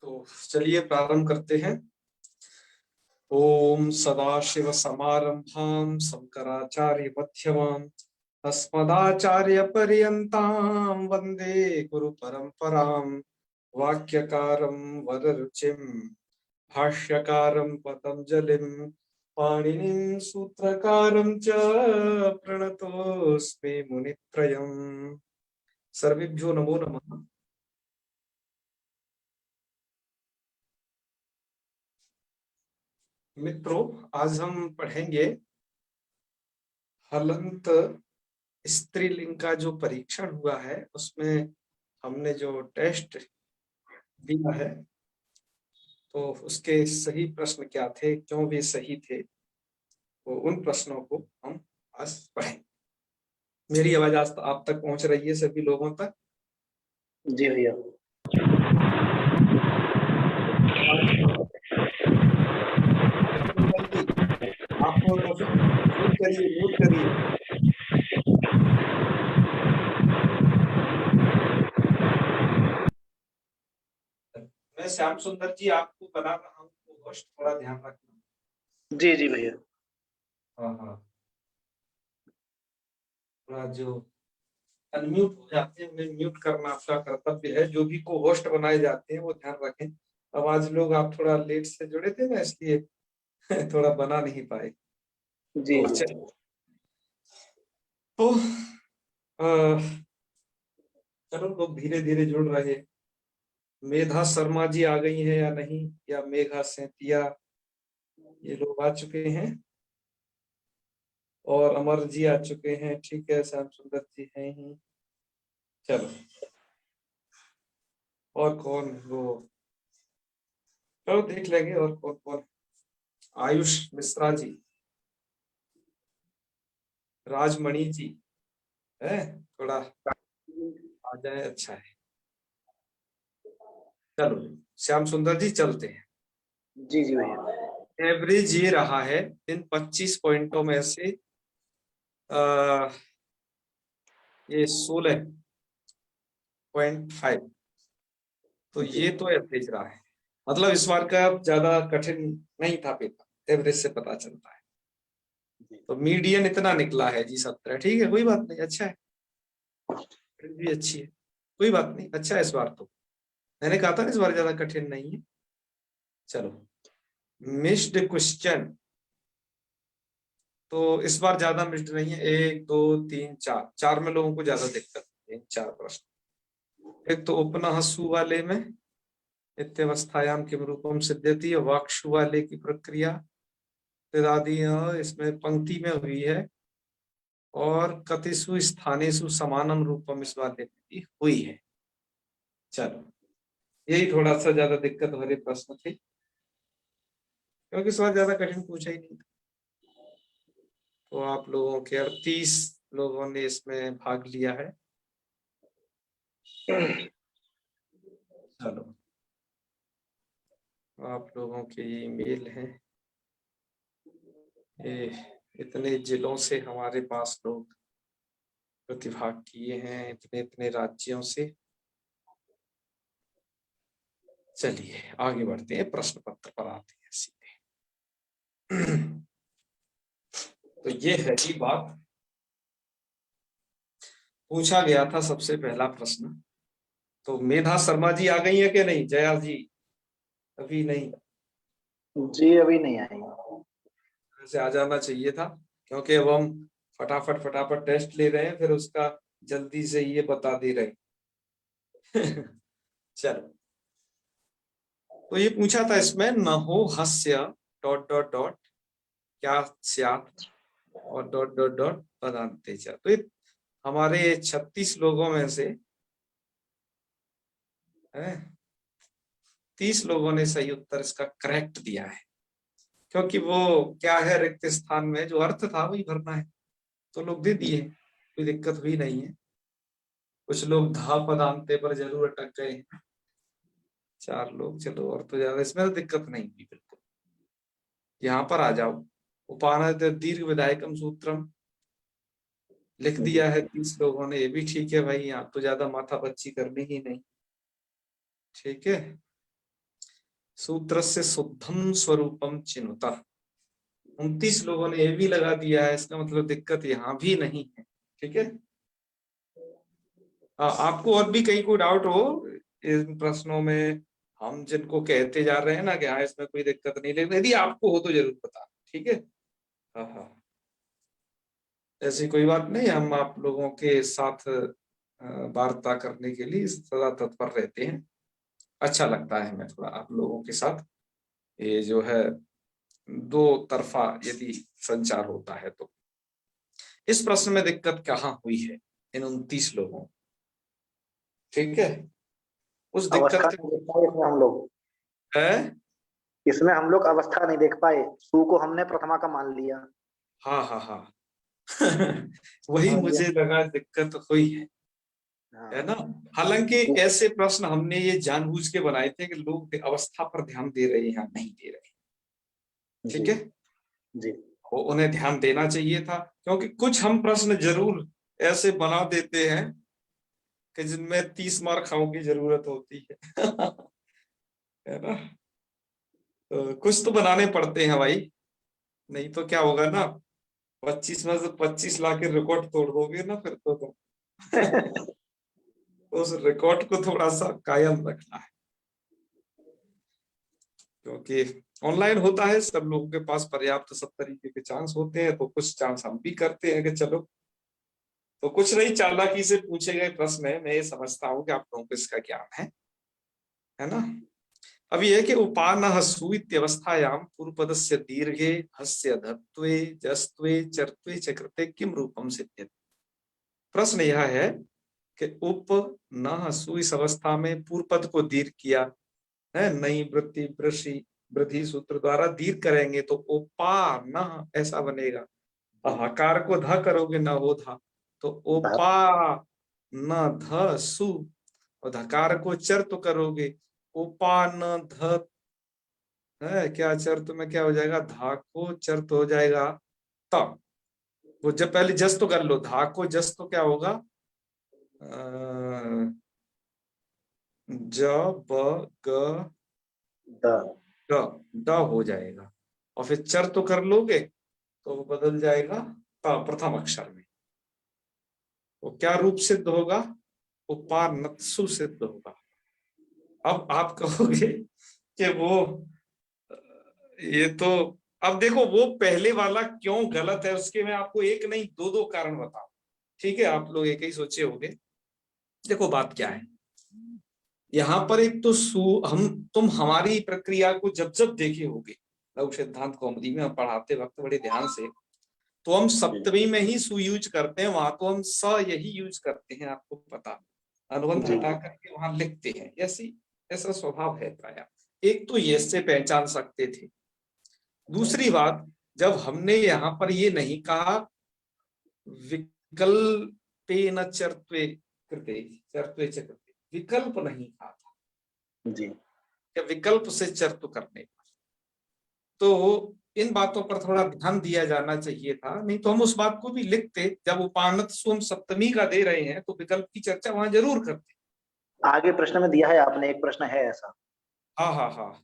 तो चलिए प्रारंभ करते हैं। ओम सदाशिव समारंभां शंकराचार्य मध्यमाम् अस्मदाचार्य पर्यन्तां वंदे गुरु परंपरां। वाक्यकारं वररुचिं भाष्यकारं पतंजलिं पाणिनिं सूत्रकारं च प्रणतोऽस्मि मुनित्रयम्। सर्वेभ्यो नमो नमः। मित्रों, आज हम पढ़ेंगे हलंत स्त्रीलिंग का जो परीक्षण हुआ है उसमें हमने जो टेस्ट दिया है तो उसके सही प्रश्न क्या थे, क्यों वे सही थे, तो उन प्रश्नों को हम आज पढ़ें। मेरी आवाज आज आप तक पहुंच रही है सभी लोगों तक? जी भैया। आप म्यूट करिए, म्यूट करिए। मैं श्याम सुंदर जी आपको बना रहा हूँ, तो होस्ट थोड़ा ध्यान रखना। जी जी भैया। हाँ हाँ, थोड़ा जो अनम्यूट हो जाते हैं उन्हें म्यूट करना आपका कर्तव्य है। जो भी को होस्ट बनाए जाते हैं वो ध्यान रखें। अब आज लोग आप थोड़ा लेट से जुड़े थे ना, इसलिए थोड़ा बना नहीं पाए। जी तो जी। तो चलो लोग धीरे धीरे जुड़ रहे। मेधा शर्मा जी आ गई हैं या नहीं, या मेघा सेतिया, ये लोग आ चुके हैं। और अमर जी आ चुके हैं। ठीक है, श्याम सुंदर जी हैं ही। चलो, और कौन वो, चलो देख लेंगे और कौन कौन। आयुष मिश्रा जी, राजमणि जी है, थोड़ा आ जाए अच्छा है। चलो श्याम सुंदर जी चलते हैं। जी जी भैया। एवरेज ये रहा है इन 25 पॉइंटों में से ये 16.5, तो ये तो एवरेज रहा है। मतलब इस बार का ज्यादा कठिन नहीं था पेपर, एवरेज से पता चलता है। तो मीडियन इतना निकला है जी 17। ठीक है, कोई बात नहीं, अच्छा है, फिर भी अच्छी है, कोई बात नहीं, अच्छा है इस बार। तो मैंने कहा था ना इस बार ज्यादा कठिन नहीं है। चलो, मिस्ड क्वेश्चन तो इस बार ज्यादा मिस्ड नहीं है। 1 2 3 4, चार में लोगों को ज्यादा दिक्कत है। 4 प्रश्न। एक तो उपनहसु वाले में इत्यवस्थायाम किम रूपम सिद्ध्यति, वाक्षु वाले की प्रक्रिया आदि इसमें पंक्ति में हुई है, और कतिसु स्थानेषु समानम रूपम इस वाले में भी हुई है। चलो, यही थोड़ा सा ज्यादा दिक्कत वाले प्रश्न थे, क्योंकि इस बार ज्यादा कठिन पूछा ही नहीं था। तो आप लोगों के 38 लोगों ने इसमें भाग लिया है। चलो, आप लोगों के ईमेल हैं, ये इतने जिलों से हमारे पास लोग प्रतिभाग किए हैं, इतने इतने राज्यों से। चलिए आगे बढ़ते हैं, प्रश्न पत्र पर आते हैं सीधे। तो ये है जी बात। पूछा गया था सबसे पहला प्रश्न, तो मेधा शर्मा जी आ गई है कि नहीं? जया जी अभी नहीं, जी अभी नहीं आई। से आ जाना चाहिए था, क्योंकि अब हम फटाफट फटाफट टेस्ट ले रहे हैं, फिर उसका जल्दी से ये बता दे रहे। चलो, तो ये पूछा था इसमें, नहो हस्य डॉट डॉट डॉट क्या स्यात् और डॉट डॉट डॉट पदान्ते च। तो ये हमारे 36 लोगों में से 30 लोगों ने सही उत्तर इसका करेक्ट दिया है, क्योंकि वो क्या है, रिक्त स्थान में जो अर्थ था वही भरना है, तो लोग दे दिए, कोई दिक्कत हुई नहीं है। कुछ लोग धा पदान्ते पर जरूर अटक गए हैं, 4 लोग। चलो, और तो ज्यादा इसमें तो दिक्कत नहीं हुई बिल्कुल। यहाँ पर आ जाओ, उपान दीर्घ विधायकम सूत्रम लिख दिया है 30 लोगों ने, ये भी ठीक है भाई, यहाँ तो ज्यादा माथा पच्ची करनी ही नहीं। ठीक है, सूत्र से शुद्धम स्वरूपम चिनुत। 29 लोगों ने ये भी लगा दिया है, इसका मतलब दिक्कत यहाँ भी नहीं है। ठीक है, आपको और भी कहीं कोई डाउट हो इन प्रश्नों में, हम जिनको कहते जा रहे हैं ना कि हाँ इसमें कोई दिक्कत नहीं, लेकिन यदि आपको हो तो जरूर बताना। ठीक है, हाँ हाँ, ऐसी कोई बात नहीं, हम आप लोगों के साथ वार्ता करने के लिए सदा तत्पर रहते हैं। अच्छा लगता है हमें थोड़ा आप लोगों के साथ ये जो है दो तरफा यदि संचार होता है तो। इस प्रश्न में दिक्कत कहाँ हुई है इन 29 लोगों को? ठीक है, उस अवस्था दिक्कत नहीं देख पाए इसमें हम लोग। है। इसमें हम लोग अवस्था नहीं देख पाए, सु को हमने प्रथमा का मान लिया। हाँ हाँ हाँ। वही हाँ जी। मुझे लगा दिक्कत हुई है हाँ ना। हालांकि ऐसे प्रश्न हमने ये जानबूझ के बनाए थे कि लोग अवस्था पर ध्यान दे रहे हैं या नहीं दे रहे। जी ठीक है, जी वो उन्हें ध्यान देना चाहिए था, क्योंकि कुछ हम प्रश्न जरूर ऐसे बना देते हैं कि जिनमें 30 मार्कों की जरूरत होती है। है ना, तो कुछ तो बनाने पड़ते हैं भाई, नहीं तो क्या होगा ना, 25 में से 25 ला के रिकॉर्ड तोड़ दोगे ना फिर तो तुम। तो उस रिकॉर्ड को थोड़ा सा कायम रखना है, क्योंकि ऑनलाइन होता है, सब लोगों के पास पर्याप्त सब तरीके के चांस होते हैं, तो कुछ चांस हम भी करते हैं कि चलो, तो कुछ नहीं, चालाकी से पूछे गए प्रश्न है, मैं ये समझता हूँ कि आप लोगों को इसका ज्ञान है ना। अब ये है कि उपान हसु इत्यवस्थायाम पूर्वपदस्य दीर्घे हस्य धत्वे जस्त्वे चर्त्वे च कृते किम रूपम सिद्ध्यति। प्रश्न यह है कि उप न हसु इस अवस्था में पूर्व पद को दीर्घ किया है, नई वृत्ति वृषि वृद्धि सूत्र द्वारा दीर्घ करेंगे तो ओपा न ऐसा बनेगा। हकार को ध करोगे न हो धा, तो ओपा न ध सु, और धकार को चर तो करोगे ओपा न ध है, क्या चर तो में क्या हो जाएगा, धा को चर तो हो जाएगा तब। वो जब पहले जस तो कर लो, धा को जस तो क्या होगा, ज ब ग द ड, ड हो जाएगा, और फिर चर तो कर लोगे तो वो बदल जाएगा ता प्रथम अक्षर में। वो क्या रूप सिद्ध होगा, उपानत्सु सिद्ध होगा। अब आप कहोगे कि वो ये तो, अब देखो वो पहले वाला क्यों गलत है, उसके मैं आपको एक नहीं दो दो कारण बताऊं। ठीक है, आप लोग एक ही सोचे होंगे। देखो बात क्या है, यहाँ पर एक तो हम तुम हमारी प्रक्रिया को जब जब देखे होगे लघु सिद्धांत कौमुदी में हम पढ़ाते वक्त बड़े ध्यान से, तो हम सप्तमी में ही सु यूज करते हैं, वहां तो हम स यही यूज करते हैं, आपको पता, अनुबंध जी हटा करके वहां लिखते हैं, ऐसी ऐसा स्वभाव है प्राय। एक तो ये से पहचान सकते थे। दूसरी बात, जब हमने यहाँ पर ये नहीं कहा विकल्पेन चर्त्वे कृते, चर्त्वे च कृते, विकल्प नहीं कहा था, जी या विकल्प से चर्त करने पर, तो इन बातों पर थोड़ा ध्यान दिया जाना चाहिए था, नहीं तो हम उस बात को भी लिखते, जब उपानत सुम सप्तमी का दे रहे हैं तो विकल्प की चर्चा वहां जरूर करते। आगे प्रश्न में दिया है आपने, एक प्रश्न है ऐसा। हाँ हाँ हाँ,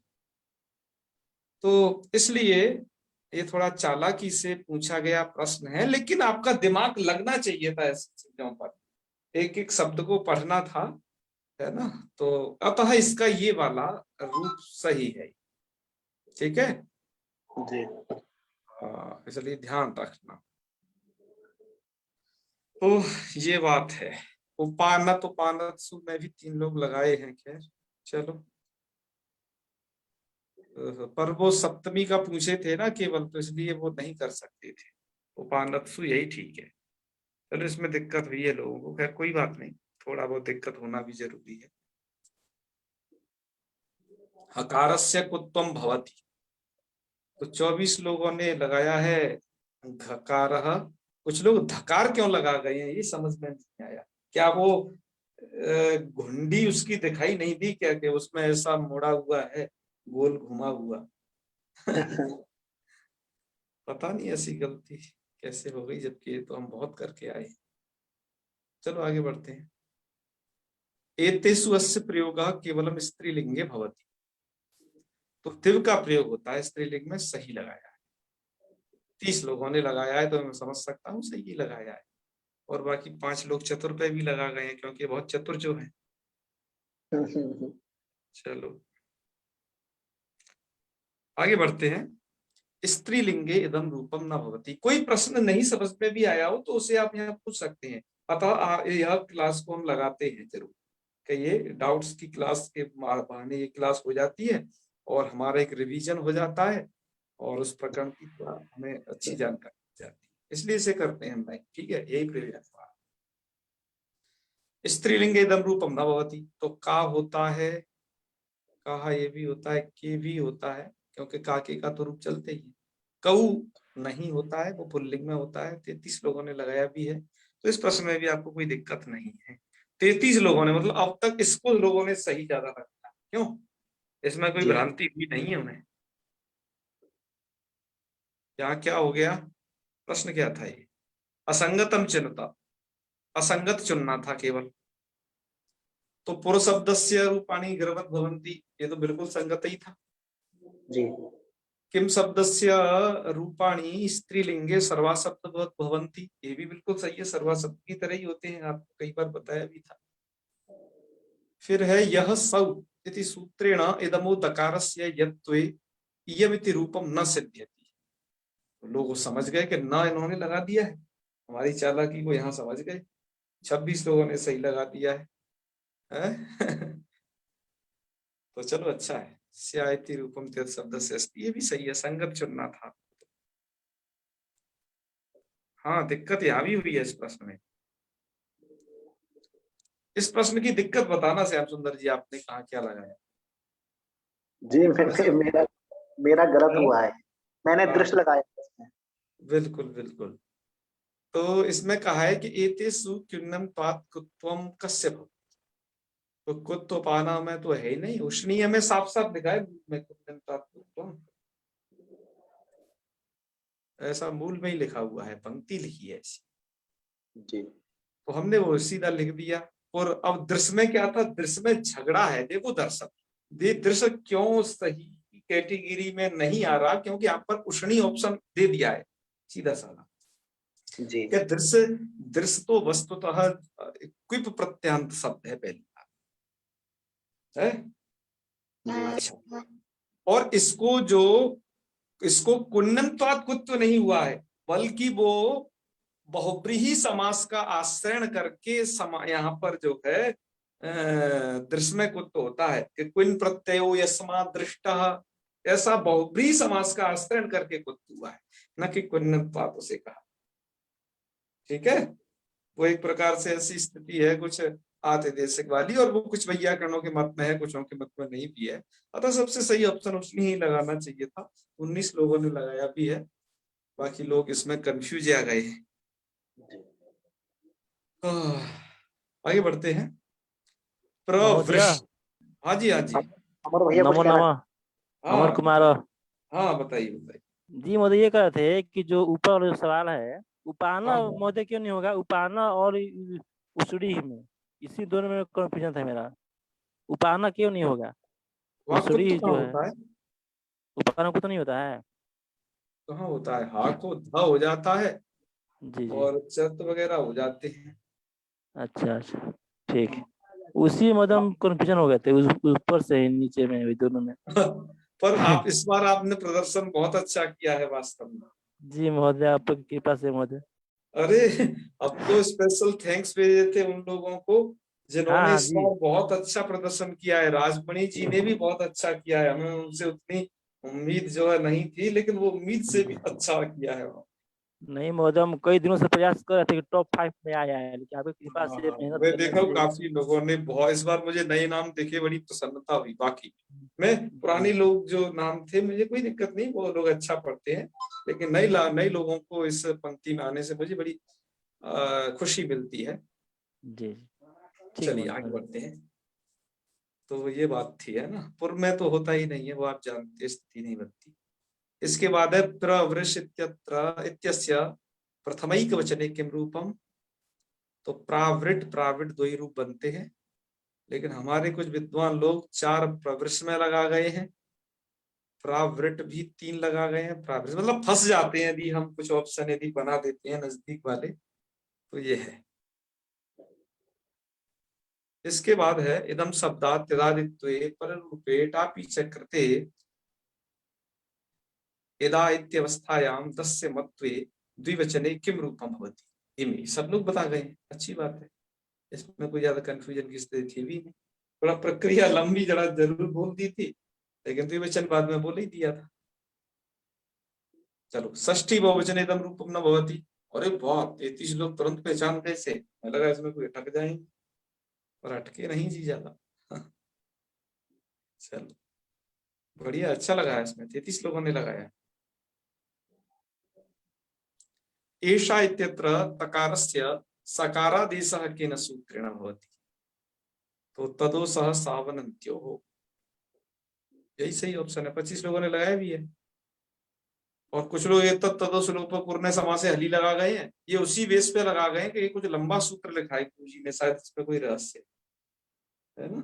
तो इसलिए ये थोड़ा चालाकी से पूछा गया प्रश्न है, लेकिन आपका दिमाग लगना चाहिए था ऐसी चीजों पर, एक एक शब्द को पढ़ना था, है ना। तो अतः इसका ये वाला रूप सही है। ठीक है, जी इसलिए ध्यान रखना। तो ये बात है, उपानत उपानत सु में भी 3 लोग लगाए हैं, खैर चलो। पर वो सप्तमी का पूछे थे ना केवल, तो इसलिए वो नहीं कर सकते थे, उपानत सु यही ठीक है। चलो, इसमें दिक्कत हुई है लोगों को, खैर कोई बात नहीं, थोड़ा बहुत दिक्कत होना भी जरूरी है। हकारस्य कुत्वम भवति, तो 24 लोगों ने लगाया है घकार, कुछ लोग धकार क्यों लगा गए हैं ये समझ में नहीं आया। क्या वो घुंडी उसकी दिखाई नहीं दी क्या, कि उसमें ऐसा मुड़ा हुआ है, गोल घुमा हुआ। पता नहीं ऐसी गलती कैसे हो गई, जबकि ये तो हम बहुत करके आए। चलो आगे बढ़ते हैं। एतेषु अस्य प्रयोगः केवलम स्त्रीलिंगे भवति, तो तिव का प्रयोग होता है स्त्रीलिंग में, सही लगाया है। 30 लोगों ने लगाया है तो मैं समझ सकता हूँ सही लगाया है, और बाकी 5 लोग चतुर पे भी लगा गए हैं क्योंकि बहुत चतुर जो है। चलो आगे बढ़ते हैं। स्त्रीलिंगे इदम रूपम न भवति। कोई प्रश्न नहीं समझ में भी आया हो तो उसे आप यहाँ पूछ सकते हैं। अतः यह क्लास को हम लगाते हैं जरूर, कि ये डाउट्स की क्लास के बहाने ये क्लास हो जाती है और हमारा एक रिवीजन हो जाता है और उस प्रकरण की हमें अच्छी जानकारी हो जाती है, इसलिए इसे करते हैं हम भाई। ठीक है, यही प्रयास। स्त्रीलिंग इदम रूपम न भवति, तो का होता है, कहा ये भी होता है, के भी होता है, क्योंकि काके का तो रूप चलते ही है। कऊ नहीं होता है, वो पुल्लिंग में होता है। 33 लोगों ने लगाया भी है, तो इस प्रश्न में भी आपको कोई दिक्कत नहीं है। 33 लोगों ने, मतलब अब तक इसको लोगों ने सही ज्यादा रखा। क्यों? इसमें कोई जी भ्रांति भी नहीं है उन्हें। यहाँ क्या हो गया, प्रश्न क्या था ये, असंगतम चिन्हता, असंगत चुनना था केवल। तो पुरुष शब्द से रूपाणी गर्भवत भवंती, ये तो बिल्कुल संगत ही था। जी किम शब्दस्य रूपाणी स्त्रीलिंगे सर्वा शब्दवत् भवन्ति, ये भी बिल्कुल सही है, सर्वा शब्द की तरह ही होते हैं, आपको कई बार बताया भी था। फिर है यह सौ इति सूत्रेण इदमो दकारस्य यत्वे इयमिति रूपम न सिद्ध्यति। लोग समझ गए कि न इन्होंने लगा दिया है, हमारी चालाकी को यहाँ समझ गए। 26 लोगों ने सही लगा दिया है? तो चलो अच्छा है। स्यायति रूपम त्यज शब्द से अस्ति, ये भी सही है, संगत चुनना था। हाँ, दिक्कत यहाँ भी हुई है इस प्रश्न में। इस प्रश्न की दिक्कत बताना श्याम सुंदर जी, आपने कहा क्या लगाया? जी वैसे मेरा मेरा गलत हाँ, हुआ है, मैंने हाँ, दृश्य लगाया इसमें। बिल्कुल बिल्कुल। तो इसमें कहा है कि एतेषु क्युन्नम त्वात् कुत्वम कस्य भवति। तो कुत्व पाना में तो है ही नहीं, उष्णीय में साफ साफ लिखा है में कुत्वम त्वात् कुत्वम, ऐसा मूल में ही लिखा हुआ है, पंक्ति लिखी है ऐसी। जी तो हमने वो सीधा लिख दिया। और अब दृश्य में क्या था, दृश्य में झगड़ा है। देखो दर्शक, ये दृश्य क्यों सही कैटेगरी में नहीं आ रहा, क्योंकि यहाँ पर उष्णी ऑप्शन दे दिया है सीधा साधा। जी क्या दृश्य, दृश्य तो वस्तुतः क्विप प्रत्यांत शब्द है, पहली बात है। अच्छा, और इसको जो, इसको कुन्नत्वात् कुत्व नहीं हुआ है, बल्कि वो बहुब्रीहि समास का आश्रयण करके यहाँ पर जो है दृश्य में कुत्व होता है कि क्विन प्रत्ययो यस्मा दृष्टः, ऐसा बहुब्रीहि समास का आश्रयण करके कुत्व हुआ है, न कि कुन्नत्वात् उसे कहा। ठीक है, वो एक प्रकार से ऐसी स्थिति है कुछ आते देशक वाली, और वो कुछ वैयाकरणों के मत में है, कुछों के मत में नहीं भी है। अतः सबसे सही ऑप्शन उसने ही लगाना चाहिए था। 19 लोगों ने लगाया भी है, बाकी लोग इसमें कंफ्यूज आ गए। आगे बढ़ते हैं। महोदय, प्रवृष, हाँ जी, हाँ जी, अमर भैया कुछ नमो कहना। नमः। अमर हाँ कुमार। हाँ, बताइए बताइए। जी महोदय, ये कह रहे थे कि जो ऊपर वाला जो सवाल है, उपाना हाँ, महोदय क्यों नहीं होगा? उपाना और उसुड़ी में, इसी दोनों में कंफ्यूजन था मेरा। उपाना क्यों नहीं होगा? वहां कुत्त उसुड़ी कहाँ जो है, होता है? उपाना को तो नहीं होता है। कहाँ होता है? हा को ध हो जाता है जी जी। और चत वगैरह हो जाते हैं। अच्छा अच्छा, ठीक है। उसी में एकदम कंफ्यूजन हो गए थे, ऊपर से नीचे में, भी दोनों में। पर आप इस बार आपने प्रदर्शन बहुत अच्छा किया है वास्तव में। जी महोदय, आपकी कृपा से महोदय। अरे, अब तो स्पेशल थैंक्स भेजे थे उन लोगों को हाँ जिन्होंने हाँ इस जी। बार बहुत अच्छा प्रदर्शन किया है। राजमणि जी ने भी बहुत अच्छा किया है, हमें उनसे उतनी उम्मीद जो है नहीं थी, लेकिन वो उम्मीद से भी अच्छा किया है। नहीं महोदय, हम कई दिनों से प्रयास कर रहे थे कि टॉप 5 में आया है, लेकिन आपकी कृपा से, हाँ, मेहनत मैं करने देखा हूँ से। काफी लोगों ने बहुत, इस बार मुझे नए नाम देखे बड़ी प्रसन्नता हुई। बाकी मैं जी पुराने लोग जो नाम थे मुझे कोई दिक्कत नहीं, वो लोग अच्छा पढ़ते हैं, लेकिन नए लोगों को इस पंक्ति में आने से मुझे बड़ी खुशी मिलती है। जी, ठीक है चलिए आगे महोदय। बढ़ते हैं। तो ये बात थी, है ना, पूर्व में तो होता ही नहीं है, वो आप जानते, स्थिति नहीं बनती। इसके बाद है प्रवृष इत्यत्र इत्यस्य प्रथमैक वचने किम रूपम। तो प्रावृट प्रावृट दो ही रूप बनते हैं, लेकिन हमारे कुछ विद्वान लोग 4 प्रवृष में लगा गए हैं। प्रावृट भी 3 लगा गए हैं, प्रावृट मतलब फंस जाते हैं यदि हम कुछ ऑप्शन यदि बना देते हैं नजदीक वाले, तो ये है। इसके बाद है इदम शब्दात् यदादित्वे पररूपे टापि च कृते यदा इत्यवस्थायाम तस्य मत्वे द्विवचने किम रूपम भवति। इमे सब लोग बता गए हैं, अच्छी बात है, इसमें कोई ज्यादा कंफ्यूजन की स्थिति थी भी नहीं। थोड़ा प्रक्रिया लंबी जरा जरूर बोल दी थी, लेकिन द्विवचन बाद में बोल ही दिया था। चलो, षष्ठी बहुवचन इदम रूपम न भवति। अरे वाह, 33 लोग तुरंत पहचान गए से, मैं लगा इसमें कोई अटक जाएंगे, और अटके नहीं जी ज्यादा। चलो बढ़िया, अच्छा लगा है, इसमें 33 लोगों ने लगाया। एषा इत्यत्र तकारस्य सकारादेशः केन सूत्रेण भवति, तो तदोसः सावनन्त्योः, यही सही ऑप्शन है। 25 लोगों ने लगाया भी है, और कुछ लोग ये तदोसलोपपूर्ण समास से हली लगा गए हैं। ये उसी बेस पे लगा गए हैं कि ये कुछ लंबा सूत्र लिखा है गुरु जी ने, शायद इसमें कोई रहस्य है ना,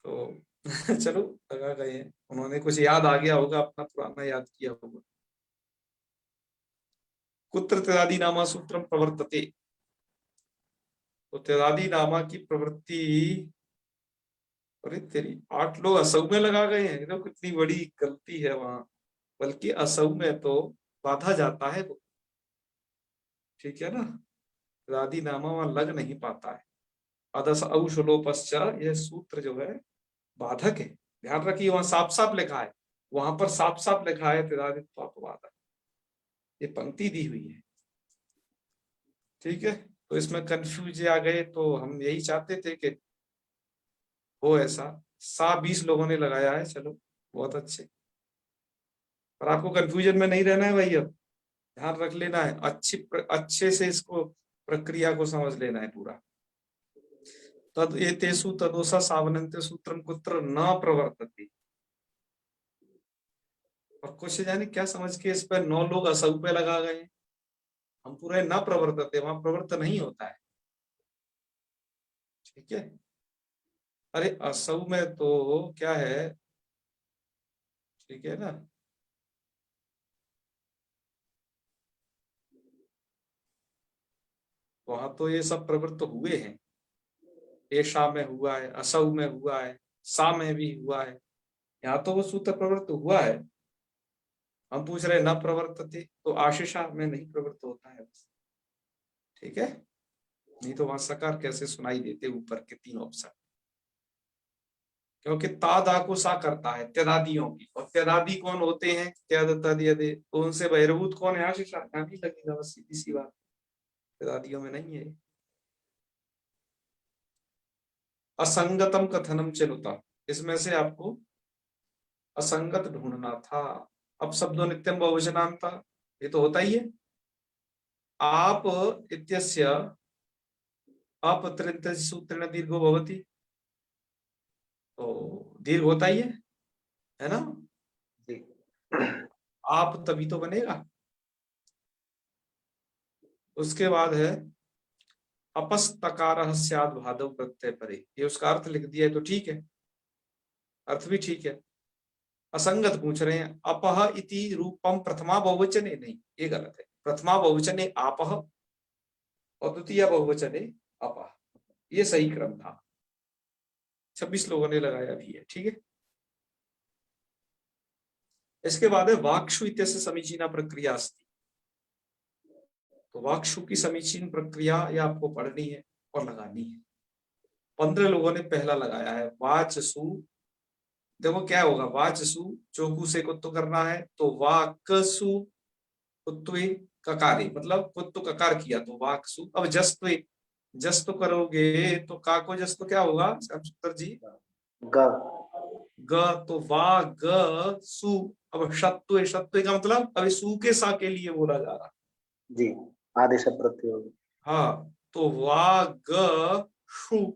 तो चलो लगा गए हैं, उन्होंने कुछ याद आ गया होगा, अपना पुराना याद किया होगा। कुत्र त्यदादि नामा सूत्रम प्रवर्तते, तो त्यदादि नामा की प्रवृत्ति, अरे तेरी 8 लोग असौ में लगा गए हैं, तो कितनी बड़ी गलती है वहां, बल्कि असौ में तो बाधा जाता है वो, ठीक है ना, त्यदादि नामा वहां लग नहीं पाता है। अदस औशलोपश्च, यह सूत्र जो है बाधक है, ध्यान रखिए, वहां साफ साफ लिखा है, वहां पर साफ साफ लिखा है त्यदादित्वापवादक, ये पंक्ति दी हुई है, ठीक है। तो इसमें कंफ्यूज आ गए, तो हम यही चाहते थे कि हो ऐसा। 20 लोगों ने लगाया है, चलो बहुत अच्छे, पर आपको कंफ्यूजन में नहीं रहना है भाई, अब ध्यान रख लेना है, अच्छे से इसको प्रक्रिया को समझ लेना है पूरा। तद एतेषु तदोषा सावनन्त्य सूत्रम कुत्र न प्रवर्तते, और कुछ जाने क्या समझ के इस पर 9 लोग असौ पे लगा गए, हम पूरे न प्रवर्तते, वहां प्रवर्त नहीं होता है, ठीक है। अरे असौ में तो क्या है, ठीक है ना, वहां तो ये सब प्रवृत्त हुए हैं, एशा में हुआ है, असौ में हुआ है, सा में भी हुआ है, यहाँ तो वो सूत्र प्रवृत्त हुआ है। हम पूछ रहे न प्रवर्तते, तो आशीषा में नहीं प्रवृत्त होता है बस, ठीक है, नहीं तो वहां सकार कैसे सुनाई देते ऊपर के 3 ऑप्शन, क्योंकि ता को सा करता है त्यदादियों की, और त्यदादि कौन होते हैं, त्यदि, तो उनसे बहिर्भूत कौन है, आशीषा, यहाँ नहीं लगेगा, बस सीधी सी बात, त्यदादियों में नहीं है। असंगतम कथनम चलुता, इसमें से आपको असंगत ढूंढना था। अब शब्दों नित्यम बहुवचनांता, ये तो होता ही है। आप इत्यस्य अपत्रित सूत्रेण दीर्घो भवति, तो दीर्घ होता ही है ना, जी। आप तभी तो बनेगा। उसके बाद है अपस्तकार स्याद भादव प्रत्यय परे, ये उसका अर्थ लिख दिया है, तो ठीक है, अर्थ भी ठीक है। असंगत पूछ रहे हैं, अपह इति रूपम प्रथमा बहुवचने, नहीं ये गलत है, प्रथमा बहुवचने आपह और द्वितीय बहुवचने अपह, ये सही क्रम था। 26 लोगों ने लगाया भी है, ठीक है। इसके बाद है वाक्षु इत्यस्य समीचीना प्रक्रिया अस्ति, तो वाक्षु की समीचीन प्रक्रिया ये आपको पढ़नी है और लगानी है। 15 लोगों ने पहला लगाया है वाचसु, देखो क्या होगा, वाचसु चौकू से कुत्तो करना है, तो वाकसु कुत्वे ककारे, मतलब कुत्तो ककार किया तो वाकसु। अब जस्तवे, जस्त करोगे तो का को जस्त तो क्या होगा सूत्र जी, ग ग, तो वा ग सु। अब शत्वे, शत्वे का मतलब अभी सु के सा के लिए बोला जा रहा, जी, आदेश प्रत्यय, हाँ, तो वा ग शु।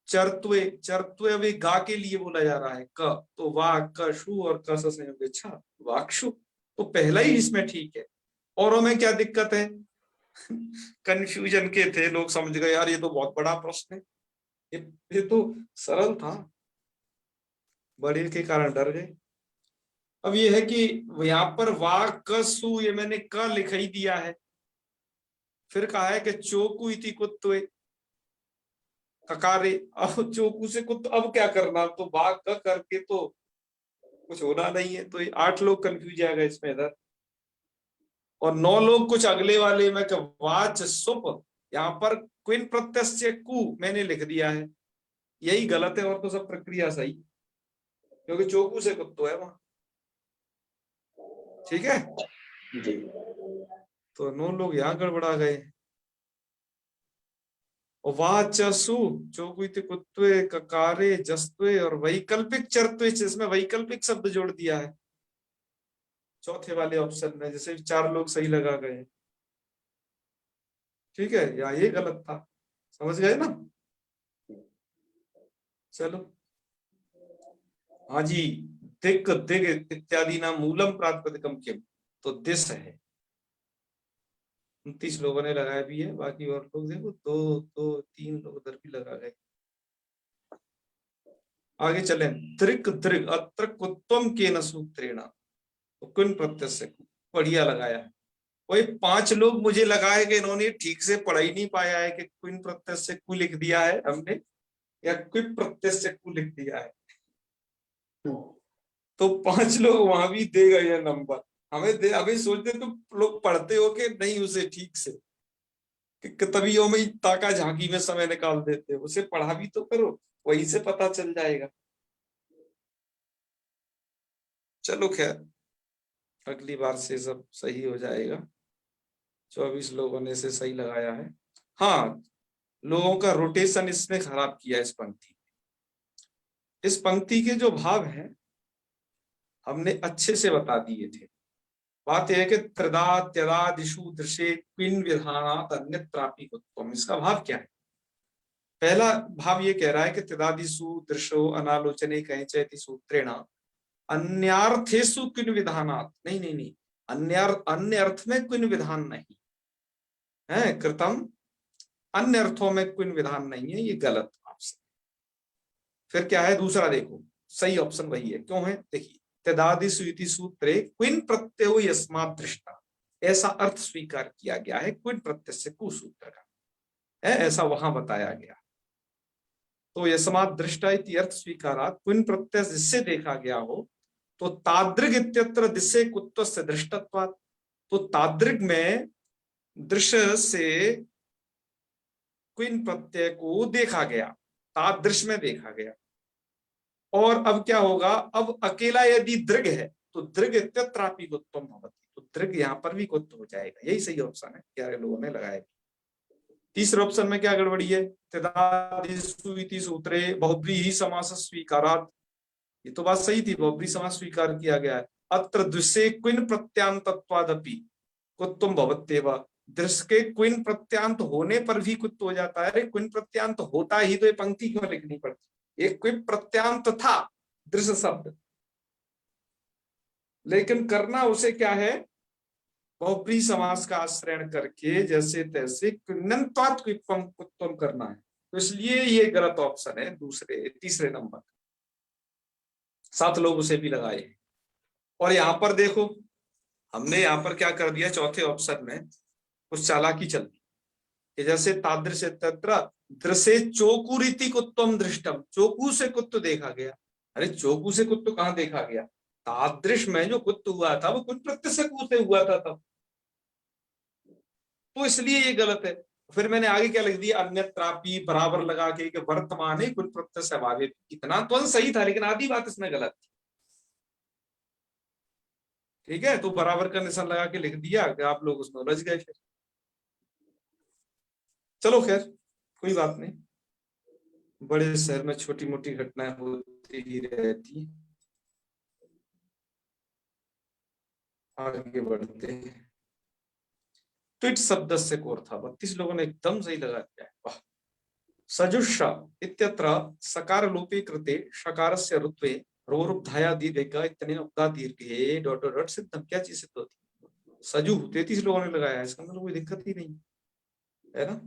चरत्वे, चरत्वे अभी गा के लिए बोला जा रहा है क, तो वा क शु और क से संयोग अच्छा वाक्षु, तो पहला ही इसमें ठीक है। औरों में क्या दिक्कत है, कंफ्यूजन के थे लोग, समझ गए यार ये तो बहुत बड़ा प्रश्न है, ये तो सरल था, बड़े के कारण डर गए। अब ये है कि यहाँ पर वा क सु ये मैंने क लिख ही दिया है, फिर कहा है कि चोकू इति कुत्ते ककारे। अब चोकू से कुत्ते, अब क्या करना, तो वा क करके तो कुछ होना नहीं है, तो 8 लोग कंफ्यूज आ गए इसमें इधर, और 9 लोग कुछ अगले वाले में वाच सुप, यहाँ पर क्विन प्रत्यय कु मैंने लिख दिया है, यही गलत है, और तो सब प्रक्रिया सही, क्योंकि चोकू से कुत्तो है वहां। ठीक है, जी। तो 9 लोग यहाँ गड़बड़ा गए। वाचसु चोकुत कुत्वे ककारे जस्त्वे और वैकल्पिक चरत्वे, इसमें वैकल्पिक शब्द जोड़ दिया है चौथे वाले ऑप्शन में, जैसे 4 लोग सही लगा गए। ठीक है, या ये गलत था, समझ गए ना। चलो, हाँ जी, दिक दिग इत्यादि ना मूलम प्रातिपदिकम किम, तो दिस है। 29 लोगों ने लगाया भी है, बाकी और लोग देखो 2 3 लोग उधर भी लगा गए। आगे चले, त्रिक त्रिक अत्र कुत्वम के न सूत्रेण, तो कुन प्रत्यय से, बढ़िया लगाया है। वही 5 लोग मुझे लगाए कि इन्होंने ठीक से पढ़ ही नहीं पाया है कि क्विन प्रत्यय से कु लिख दिया है हमने, या क्विप प्रत्यय से कु लिख दिया है। तो 5 लोग वहां भी दे गए हैं नंबर, हमें सोचते तो लोग पढ़ते हो कि नहीं उसे ठीक से, कि तभी में ताका झांकी में समय निकाल देते, उसे पढ़ा भी तो करो, वहीं से पता चल जाएगा। चलो खैर, अगली बार से सब सही हो जाएगा। 24 लोगों ने से सही लगाया है। हाँ, लोगों का रोटेशन इसने खराब किया इस पंक्ति। इस पंक्ति के जो भाव हैं हमने अच्छे से बता दिए थे। बात यह है कि त्रिदा त्यदा दिशु दृशे क्विन विधानात् अन्यत्रापि कुत्वम, इसका भाव क्या है। पहला भाव ये कह रहा है कि त्रिदादिषु दृशो अनालोचने कहेचेति सूत्रेण अन्यार्थेषु क्विन विधानात्, नहीं नहीं नहीं, अन्य अर्थ में क्विन विधान नहीं है, कृतम अन्य अर्थों में क्विन विधान नहीं है, ये गलत ऑप्शन। फिर क्या है दूसरा, देखो सही ऑप्शन वही है, क्यों है देखिए, तदादिषु इति सूत्रे क्विन प्रत्ययो यस्मात् दृष्टा, ऐसा अर्थ स्वीकार किया गया है क्विन प्रत्यय से कुसूत्र का है, ऐसा वहां बताया गया। तो यस्मात् दृष्टा इति अर्थ स्वीकारात् क्विन प्रत्यय जिससे देखा गया हो, तो तादृग इत्यत्र दिशे कुत्वस्य दृष्टत्वात्, तो तादृग में दृश्य से क्विन प्रत्यय को देखा गया, तादृश में देखा गया। और अब क्या होगा, अब अकेला यदि दृग है तो दृग इत्यत्रापि कुत्वम भवति, तो दृग यहाँ पर भी कुत्व हो जाएगा, यही सही ऑप्शन है, क्या लोगों ने लगाया। तीसरे ऑप्शन में क्या गड़बड़ी है, तदादिषु इति सूत्रे बहुब्रीहि समास स्वीकारात्, ये तो बात सही थी, बहुब्रीहि समास स्वीकार किया गया है। अत्र दृश्ये क्विन प्रत्यांतत्वादपि कुत्वम भवत्येव, दृश्य के क्विन प्रत्यांत होने पर भी कुत्व हो जाता है। अरे क्विन प्रत्यांत होता ही तो ये पंक्ति क्यों लिखनी पड़ती, एक क्विन प्रत्यांत था दृश्य शब्द, लेकिन करना उसे क्या है, बहुब्रीहि समास का आश्रय करके जैसे तैसे क्विन्नत्वात् कुत्वम करना है, तो इसलिए ये गलत ऑप्शन है तीसरे नंबर। 7 लोग उसे भी लगाए। और यहाँ पर देखो, हमने यहाँ पर क्या कर दिया, चौथे ऑप्शन में कुछ चालाकी चलती कि जैसे तादृश तत्र दृश्य चोकुरीति कुत्वम दृष्टम, चोकू से कुत्व देखा गया। अरे चोकू से कुत्व कहाँ देखा गया, तादृश में जो कुत्व हुआ था वो कुछ प्रत्यय से कू से हुआ था तब, तो इसलिए ये गलत है। फिर मैंने आगे क्या लिख दिया, अन्यत्रापि बराबर लगा के कि वर्तमान है कुछ प्रत्यय से अभावित, इतना तो सही था, लेकिन आधी बात इसमें गलत थी। ठीक है, तो बराबर का निशान लगा के लिख दिया कि आप लोग उसमें उलझ गए फिर। चलो खैर, कोई बात नहीं, बड़े शहर में छोटी मोटी घटनाएं होती ही रहती। आगे बढ़ते हैं। ट्विट शब्द से कोर था, 32 लोगों ने एकदम सही लगा दिया है, वाह। सजुष इत्यत्र सकार लोपे कृते शकारस्य रुत्वे रोरुपधाया दीर्घ इतने उपदा दीर्घे डॉट डॉट सिद्धम, क्या चीज सिद्ध होती, सजु 33 लोगों ने लगाया है, इसके अंदर कोई दिक्कत ही नहीं है ना।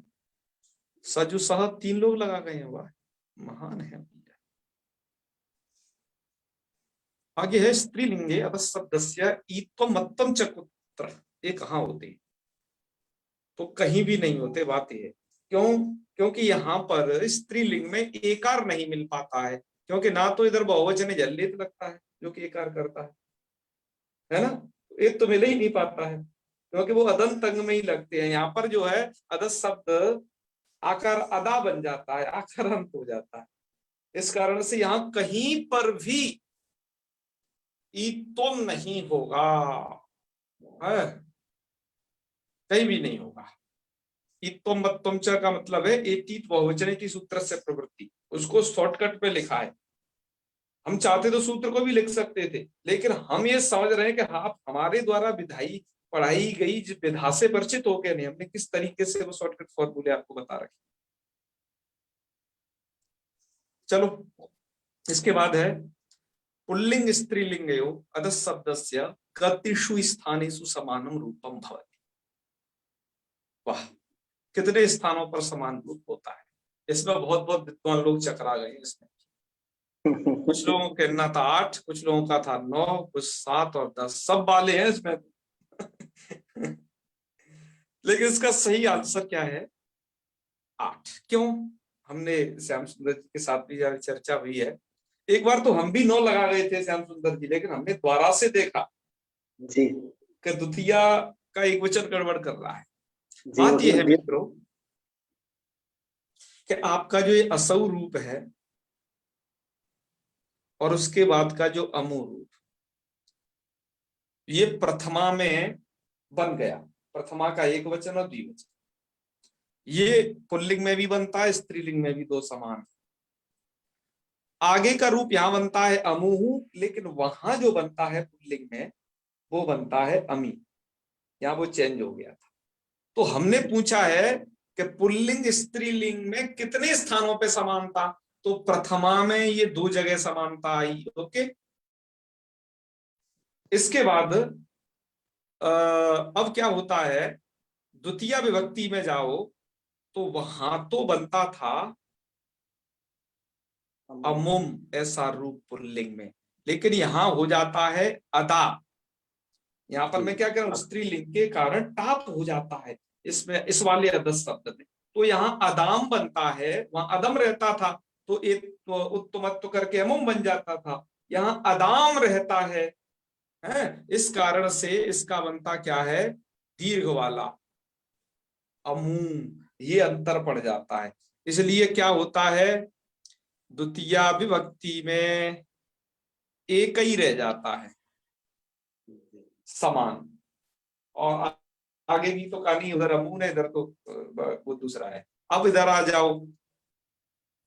सजु सह 3 लोग लगा गए हैं, वाह महान है। आगे है स्त्रीलिंगे अधशब्दस्य ईत्वमत्तम च कुत्र, ये कहाँ होते हैं? तो कहीं भी नहीं होते। बात ये है क्यों? क्योंकि यहाँ पर स्त्रीलिंग में एकार नहीं मिल पाता है, क्योंकि ना तो इधर बहुवचन जल्लित लगता है जो कि एकार करता है ना, एक तो मिल ही नहीं पाता है, क्योंकि वो अदंत अंग में ही लगते हैं। यहाँ पर जो है अदस शब्द आकार अदा बन जाता है, आकार अंत हो जाता है। इस कारण से यहाँ कहीं पर भी ईत्वम नहीं होगा, है कहीं भी नहीं होगा। ईत्वम मत्वम च का मतलब है एतीत बहुवचन की सूत्र से प्रवृत्ति, उसको शॉर्टकट पे लिखा है। हम चाहते तो सूत्र को भी लिख सकते थे, लेकिन हम ये समझ रहे हैं कि आप हमारे द्वारा विधाई पढ़ाई गई विधा से परिचित हो गए नहीं, हमने किस तरीके से वो शॉर्टकट फॉर्मूले आपको बता रखे। चलो इसके बाद है पुल्लिंग स्त्रीलिंगयो अधस शब्दस्य कतिषु स्थानेषु समानम रूपम भवति। वाह, कितने स्थानों पर समान रूप होता है। इसमें बहुत बहुत विद्वान लोग चकरा गए इसमें। कुछ लोगों का कहना था 8, कुछ लोगों का था 9, कुछ 7 और 10, सब वाले हैं इसमें। लेकिन इसका सही आंसर क्या है? 8। क्यों? हमने श्याम सुंदर जी के साथ भी चर्चा हुई है। एक बार तो हम भी 9 लगा गए थे श्याम सुंदर जी, लेकिन हमने द्वारा से देखा जी कि द्वितीया का एक वचन गड़बड़ कर रहा है। जी बात यह है मित्रों कि आपका जो ये असौ रूप है और उसके बाद का जो अमु रूप, ये प्रथमा में बन गया। प्रथमा का एक वचन और द्विवचन, ये पुल्लिंग में भी बनता है, स्त्रीलिंग में भी दो समान। आगे का रूप यहां बनता है अमुहु, लेकिन वहां जो बनता है पुल्लिंग में वो बनता है अमी। यहां वो चेंज हो गया था। तो हमने पूछा है कि पुल्लिंग स्त्रीलिंग में कितने स्थानों पे समानता, तो प्रथमा में ये 2 जगह समानता आई। ओके, इसके बाद अब क्या होता है, द्वितीय विभक्ति में जाओ तो वहां तो बनता था अमुम ऐसा रूप पुल्लिंग में, लेकिन यहां हो जाता है अदा। यहां पर मैं क्या कह रहा हूं, स्त्रीलिंग के कारण टाप हो जाता है इसमें, इस वाले अदस शब्द में। तो यहाँ अदाम बनता है, वहां अदम रहता था तो एक तो उत्तमत्व करके अमुम बन जाता था। यहाँ अदाम रहता है, इस कारण से इसका बनता क्या है, दीर्घ वाला अमूम। ये अंतर पड़ जाता है। इसलिए क्या होता है, द्वितीय विभक्ति में एक ही रह जाता है समान, और आगे भी तो कहानी, उधर अमून है, इधर तो वो दूसरा है। अब इधर आ जाओ,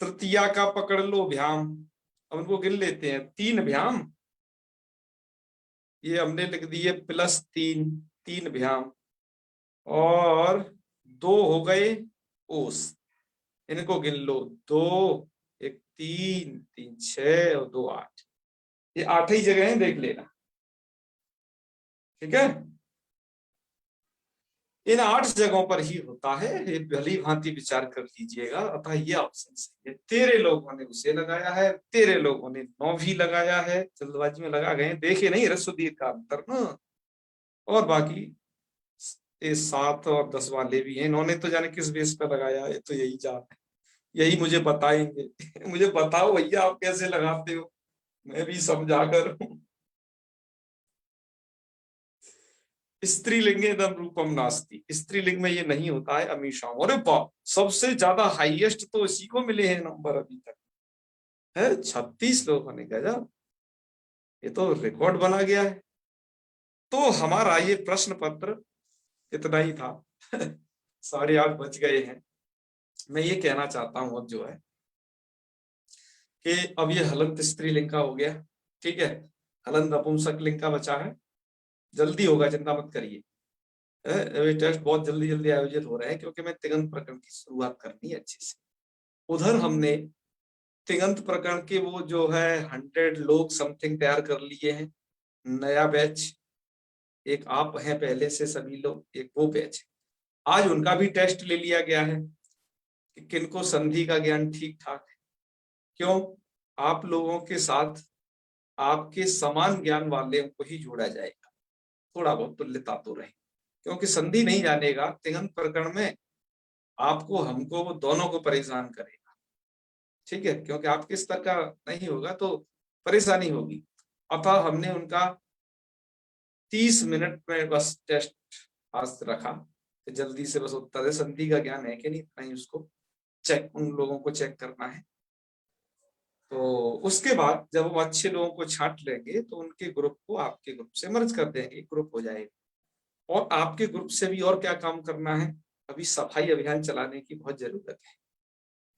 तृतीया का पकड़ लो भ्याम, अब उनको गिन लेते हैं। 3 भ्याम, ये हमने लिख दिए +3, 3 भ्याम, और 2 हो गए ओस, इनको गिन लो। 2, 1 3, 3 6 और 2 8, ये 8 ही जगह है, देख लेना। ठीक है, इन 8 जगहों पर ही होता है, ये भली भांति विचार कर लीजिएगा। अतः ये ऑप्शन सही है। तेरे लोगों ने उसे लगाया है, तेरे लोगों ने 9 भी लगाया है, जल्दबाजी में लगा गए, देखे नहीं रसोदीर का अंतर ना। और बाकी ये 7 और 10 वाले भी हैं, इन्होंने तो जाने किस बेस पर लगाया है, तो यही जान है, यही मुझे बताएंगे। मुझे बताओ भैया आप कैसे लगाते हो, मैं भी समझा कर। स्त्रीलिंगे इदम रूपम नास्ति, स्त्रीलिंग में ये नहीं होता है अमीषाओं। अरे वाह, सबसे ज्यादा हाईएस्ट तो इसी को मिले हैं नंबर अभी तक, है 36 लोगों ने। गजब, ये तो रिकॉर्ड बना गया है। तो हमारा ये प्रश्न पत्र इतना ही था। 8:30 बज गए हैं। मैं ये कहना चाहता हूं अब जो है कि अब ये हलंत स्त्रीलिंग का हो गया, ठीक है, हलंत नपुंसक लिंग का बचा है। जल्दी होगा, चिंता मत करिए। ये टेस्ट बहुत जल्दी जल्दी आयोजित हो रहे हैं, क्योंकि मैं तिगंत प्रकरण की शुरुआत करनी है अच्छे से। उधर हमने तिगंत प्रकरण के वो जो है 100 लोग समथिंग तैयार कर लिए हैं, नया बैच। एक आप हैं पहले से सभी लोग, एक वो बैच है। आज उनका भी टेस्ट ले लिया गया है कि किनको संधि का ज्ञान ठीक ठाक है। क्यों? आप लोगों के साथ आपके समान ज्ञान वाले को ही जोड़ा जाएगा, थोड़ा बहुत तुल्यता तो रहे, क्योंकि संधि नहीं जानेगा तिङन्त प्रकरण में आपको हमको वो दोनों को परेशान करेगा, ठीक है, क्योंकि आपके स्तर का नहीं होगा तो परेशानी होगी। अतः हमने उनका 30 मिनट में बस टेस्ट पास रखा, तो जल्दी से बस उत्तर है, संधि का ज्ञान है कि नहीं इतना ही उसको चेक, उन लोगों को चेक करना है। तो उसके बाद जब वो अच्छे लोगों को छांट लेंगे तो उनके ग्रुप को आपके ग्रुप से मर्ज कर देंगे, ग्रुप हो जाएगा। और आपके ग्रुप से भी और क्या काम करना है, अभी सफाई अभियान चलाने की बहुत जरूरत है,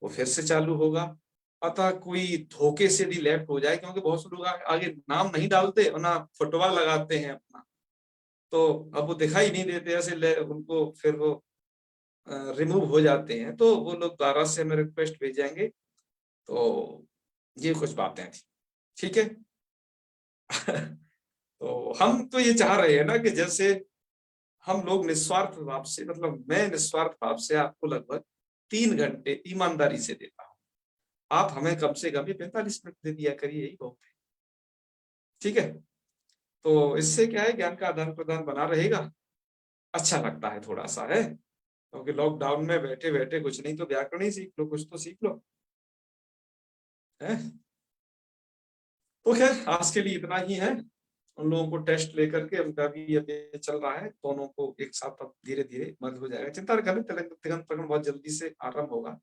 वो फिर से चालू होगा। अतः कोई धोखे से भी लेफ्ट हो जाए, क्योंकि बहुत से लोग आगे नाम नहीं डालते और ना फुटबॉल लगाते हैं अपना, तो अब वो दिखाई नहीं देते ऐसे, उनको फिर वो रिमूव हो जाते हैं, तो वो लोग दोबारा से हमें रिक्वेस्ट भेजेंगे। तो ये कुछ बातें थी, ठीक है। तो हम तो ये चाह रहे हैं ना कि जैसे हम लोग निस्वार्थ भाव से, मतलब मैं निस्वार्थ भाव से आपको लगभग 3 घंटे ईमानदारी से देता हूँ, आप हमें कम से कम 45 मिनट दे दिया करिए, यही बहुत है, ठीक है। तो इससे क्या है, ज्ञान का आदान प्रदान बना रहेगा, अच्छा लगता है थोड़ा सा, है, क्योंकि लॉकडाउन में बैठे बैठे कुछ नहीं तो व्याकरण ही सीख लो, कुछ तो सीख लो, है। तो खैर आज के लिए इतना ही है, उन लोगों को टेस्ट लेकर के उनका भी अभी चल रहा है, दोनों को एक साथ अब धीरे धीरे मर्ज हो जाएगा, चिंता न करें, तिङन्त प्रकरण बहुत जल्दी से आरंभ होगा।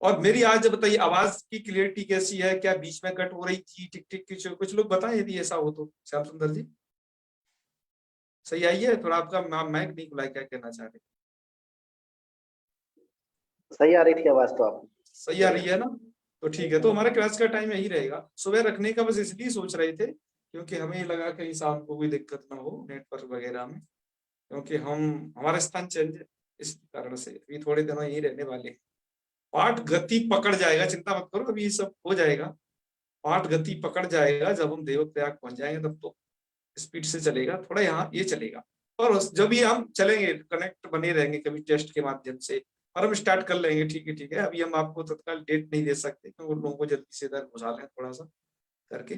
और मेरी आज बताइए आवाज की क्लियरिटी कैसी है, क्या बीच में कट हो रही थी, टिक टिक कुछ लोग बताएं यदि ऐसा हो तो। श्याम सुंदर जी सही आई है, थोड़ा आपका माइक नहीं खुला है, क्या कहना चाह रहे, सही आ रही थी आवाज तो आप? सही आ रही है ना, तो ठीक है। तो हमारा क्लास का टाइम यही रहेगा, सुबह रखने का बस इसलिए सोच रहे थे क्योंकि हमें लगा कहीं शाम को कोई दिक्कत ना हो नेटवर्क वगैरह में, क्योंकि हमारा स्थान चेंज है, इस कारण से अभी थोड़े दिनों यही रहने वाले हैं। पाठ गति पकड़ जाएगा, चिंता मत करो, अभी ये सब हो जाएगा, पाठ गति पकड़ जाएगा, जब हम देवप्रयाग पहुंच जाएंगे तब तो स्पीड से चलेगा, थोड़ा यहाँ ये चलेगा। और जब भी हम चलेंगे कनेक्ट बने रहेंगे कभी टेस्ट के माध्यम से, और हम स्टार्ट कर लेंगे, ठीक है ठीक है। अभी हम आपको तत्काल डेट नहीं दे सकते, क्योंकि उन लोगों को जल्दी से इधर घुसा लें थोड़ा सा करके,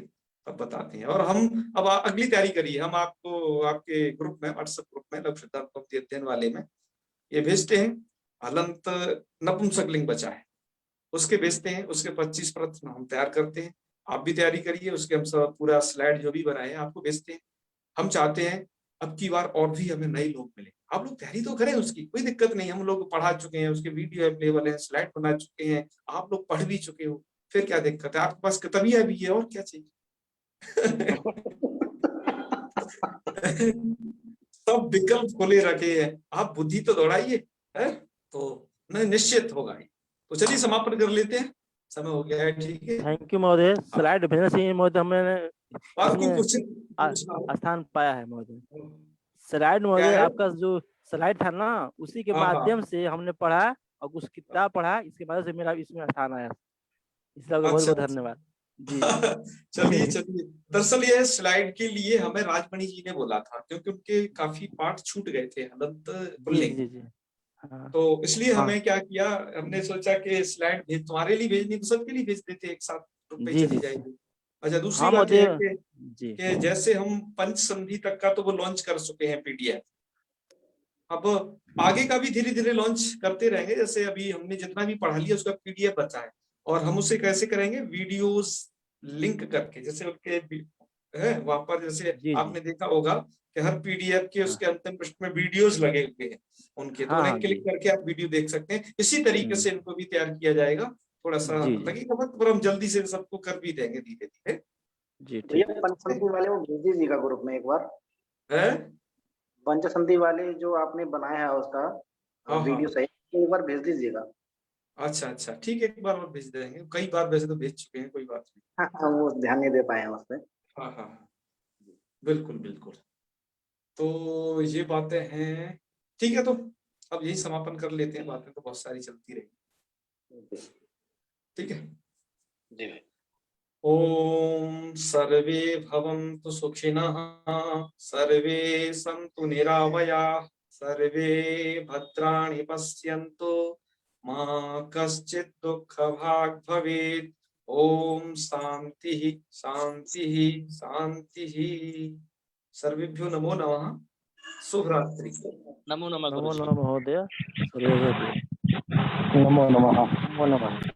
तब बताते हैं। और हम अब अगली तैयारी करिए, हम आपको आपके ग्रुप में, व्हाट्सएप ग्रुप में लघु सिद्धांत पंक्ति अध्ययन वाले में ये भेजते हैं, हलंत नपुंसकलिंग बचा है उसके भेजते हैं, उसके 25 प्रश्न हम तैयार करते हैं, आप भी तैयारी करिए, उसके हम सब पूरा स्लाइड जो भी बनाए हैं आपको भेजते हैं। हम चाहते हैं अब की बार और भी हमें नए लोग मिले, आप लोग तैयारी तो करें, उसकी कोई दिक्कत नहीं, हम लोग पढ़ा चुके हैं, उसके वीडियो अवेलेबल है, स्लाइड बना चुके हैं, आप लोग पढ़ भी चुके हो, फिर क्या दिक्कत है, आपके पास किताबियां भी है, और क्या चाहिए। सब विकल्प खुले रखे हैं, आप बुद्धि तो दौड़ाइए, है, तो निश्चित होगा। तो चलिए समापन कर लेते हैं, समय हो गया है, ठीक है। थैंक यू महोदय, स्लाइड भेजने से महोदय हमने आपको कुछ स्थान पाया है महोदय। स्लाइड क्या महोदय है, आपका जो स्लाइड था ना, उसी के हाँ माध्यम हाँ, से हमने पढ़ा और कुछ किताब पढ़ा, इसके माध्यम से मेरा इसमें स्थान आया, इसलिए आपका बहुत अच्छा बहुत धन्यवाद जी। चलिए चलिए, दरअसल ये स्लाइड के लिए हमें राजमणि जी ने बोला था, क्योंकि उनके काफी पार्ट छूट गए थे हलंत जी पुल्लिंग, जी जी हाँ तो इसलिए हाँ हमें क्या किया, हमने सोचा कि स्लाइड भेज, तुम्हारे लिए भेजनी तो सबके लिए भेज देते, एक साथ ग्रुप पे जी चली जी जाएगी। अच्छा, दूसरी हाँ बात यह महोदय है जी कि जैसे हम पंच संधि तक का तो वो लॉन्च कर चुके हैं पीडीएफ, अब आगे का भी धीरे धीरे लॉन्च करते रहेंगे, जैसे अभी हमने जितना भी पढ़ा लिया उसका पीडीएफ बचा है, और हम उसे कैसे करेंगे, वीडियोस लिंक करके, जैसे उनके है वहां पर, जैसे जी जी आपने देखा होगा कि हर पीडीएफ के हाँ उसके अंतिम पृष्ठ में वीडियोस लगे हुए हैं उनके, तो हाँ उन्हें हाँ क्लिक जी करके आप वीडियो देख सकते हैं। इसी तरीके से इनको भी तैयार किया जाएगा, थोड़ा सा जी जी लगेगा वक्त, पर हम जल्दी से सबको कर भी देंगे धीरे धीरे, जी ठीक भैया पंचसंधि वाले वो भेज दीजिएगा ग्रुप में एक बार, है। पंचसंधि वाले जो आपने बनाया है उसका हाँ हाँ, वीडियो सही एक बार भेज दीजिएगा। अच्छा अच्छा, ठीक है, एक बार और भेज देंगे, कई बार वैसे तो भेज चुके हैं, कोई बात नहीं। वो ध्यान नहीं दे पाए हैं उस पर। हाँ हाँ हाँ, बिल्कुल बिल्कुल। तो ये बातें हैं, ठीक है, तो अब यही समापन कर लेते हैं, बातें तो बहुत सारी चलती रही, ठीक है। जी भाई। ओम सर्वे भवन्तु सुखिनः, सर्वे सन्तु निरामयाः, सर्वे भद्राणि पश्यन्तु, मा कश्चित् दुःखभाग् भवेत्। ओम शांति शांति शांति। सर्वेभ्यो नमो नमः। शुभ रात्रि। नमो नमः नमो गुरुजी। नमः महोदय। सर्वे भवन्तु। नमो नमः। नमो नमः।